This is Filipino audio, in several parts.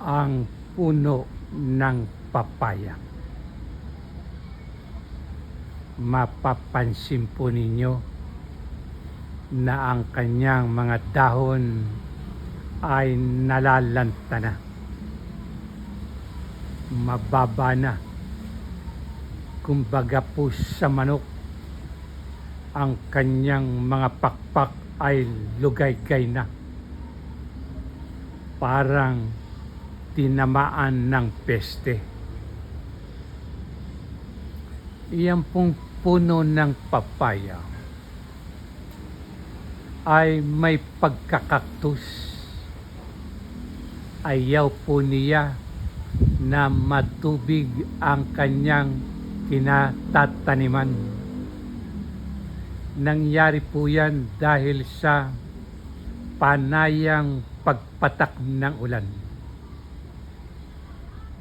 ang puno ng papaya. Mapapansin po ninyo na ang kanyang mga dahon ay nalalanta na, mababa na. Kumbaga po sa manok, ang kanyang mga pakpak ay lugaygay na, parang tinamaan ng peste. Iyan pong puno ng papaya ay may pagkakaktus. Ayaw po niya na matubig ang kanyang kinatataniman. Nangyari po yan dahil sa panayang pagpatak ng ulan.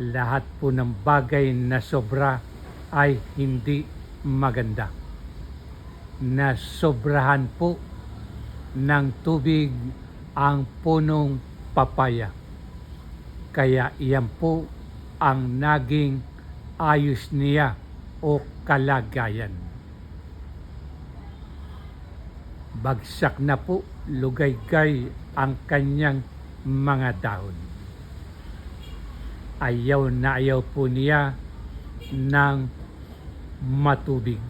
Lahat po ng bagay na sobra ay hindi maganda. Nasobrahan po ng tubig ang punong papaya. Kaya iyan po ang naging ayos niya o kalagayan. Bagsak na po, lugaygay ang kanyang mga dahon. Ayaw na ayaw po niya ng matubig.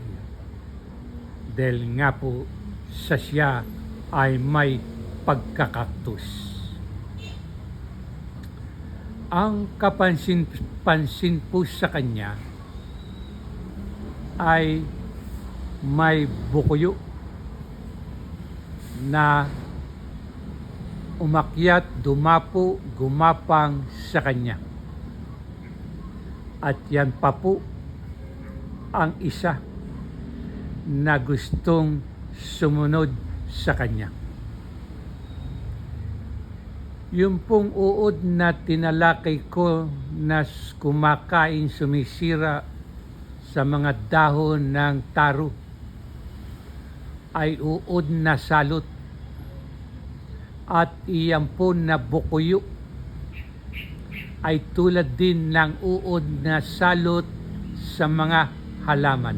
Dahil nga po sa siya ay may pagkakaktus. Ang kapansin-pansin po sa kanya ay may bukuyo na umakyat, dumapo, gumapang sa kanya. At yan pa po ang isa na gustong sumunod sa kanya. Yung pong uod na tinalakay ko na kumakain, sumisira sa mga dahon ng taro ay uod na salot. At iyan po na bukuyo ay tulad din ng uod na salot sa mga halaman.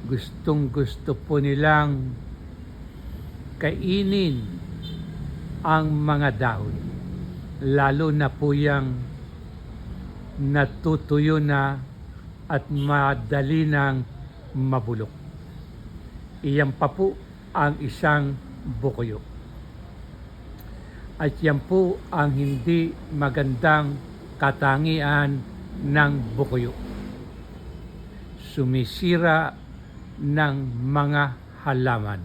Gustong-gusto po nilang kainin ang mga dahon, lalo na po yung natutuyo na at madali nang mabulok. Iyan pa po ang isang bukuyo. At yan po ang hindi magandang katangian ng bukuyo. Sumisira ng mga halaman.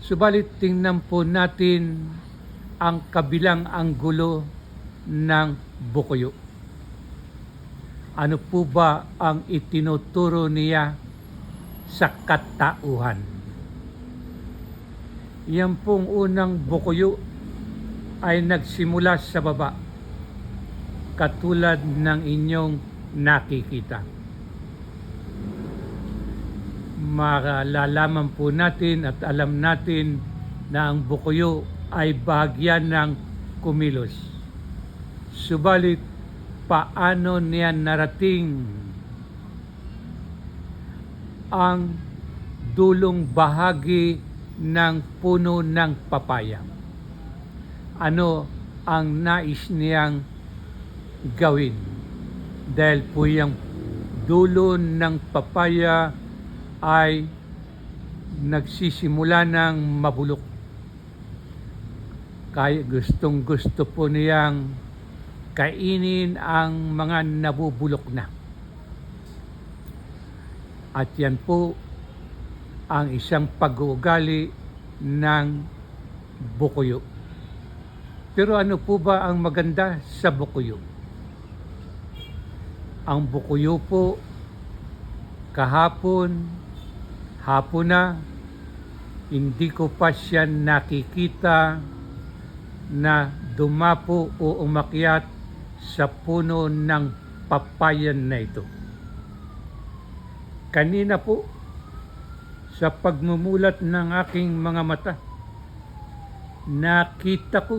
Subalit tingnan po natin ang kabilang anggulo ng bukuyo. Ano po ba ang itinuturo niya sa katauhan? Yan pong unang bukuyo ay nagsimula sa baba, katulad ng inyong nakikita. Malalaman po natin at alam natin na ang bukuyo ay bahagyan ng kumilos. Subalit, paano niya narating ang dulong bahagi ng puno ng papaya? Ano ang nais niyang gawin? Dahil po yung dulo ng papaya ay nagsisimula ng mabulok. Kaya gustong gusto po niyang kainin ang mga nabubulok na. At yan po ang isang pag-uugali ng bukuyo. Pero ano po ba ang maganda sa bukuyo? Ang bukuyo po, kahapon, hapon na, hindi ko pa siya nakikita na dumapo o umakyat sa puno ng papayan na ito. Kanina po, sa pagmumulat ng aking mga mata, nakita ko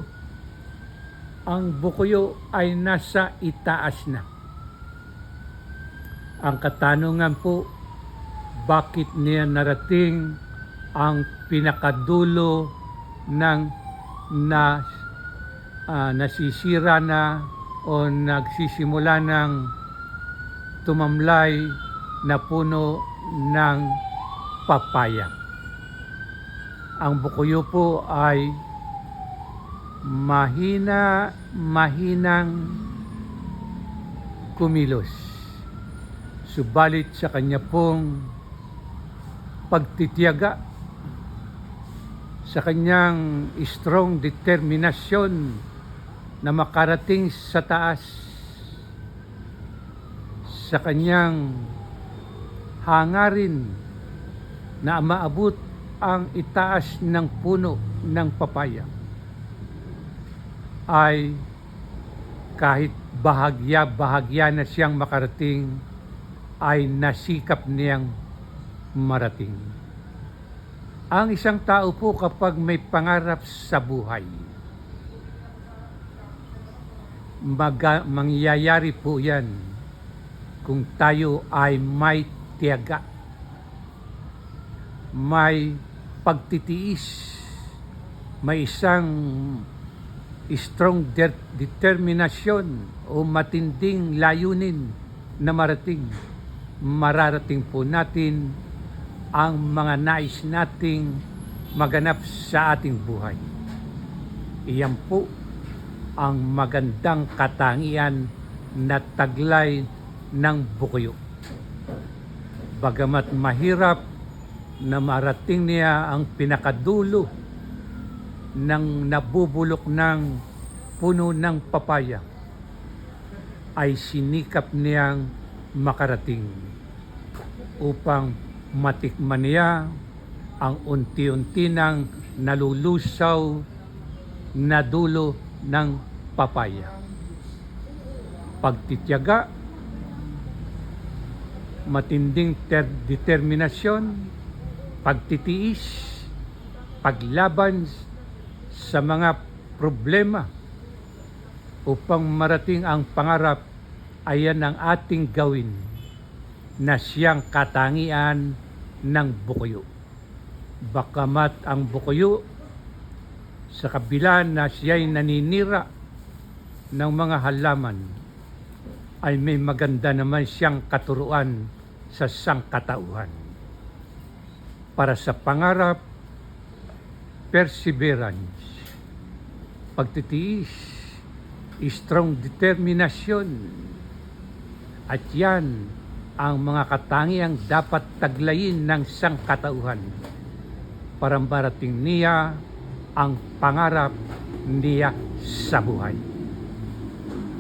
ang bukuyo ay nasa itaas na. Ang katanungan po, bakit niya narating ang pinakadulo ng nasisira na o nagsisimula ng tumamlay na puno ng papaya? Ang bukuyo po ay mahinang kumilos. Subalit sa kanya pong pagtitiyaga, sa kanyang strong determinasyon na makarating sa taas, sa kanyang hangarin na maabot ang itaas ng puno ng papaya, ay kahit bahagya na siyang makarating, ay nasikap niyang marating. Ang isang tao po kapag may pangarap sa buhay, mangyayari po yan kung tayo ay may tiyaga, may pagtitiis, may isang strong determinasyon o matinding layunin na mararating po natin ang mga nais nating maganap sa ating buhay. Iyan po ang magandang katangian na taglay ng bukuyo. Bagamat mahirap na marating niya ang pinakadulo ng nabubulok ng puno ng papaya, ay sinikap niyang makarating upang matikman niya ang unti-unti nang nalulusaw na dulo ng papaya. Pagtitiyaga, matinding determinasyon, pagtitiis, paglaban sa mga problema upang marating ang pangarap, ayan ang ating gawin na siyang katangian ng bukuyo. Bagamat ang bukuyo, sa kabila na siya'y naninira ng mga halaman, ay may maganda naman siyang katuruan sa sangkatauhan. Para sa pangarap, perseverance, pagtitiis, strong determinasyon, at yan ang mga katangiang dapat taglayin ng sangkatauhan para marating niya ang pangarap niya sa buhay.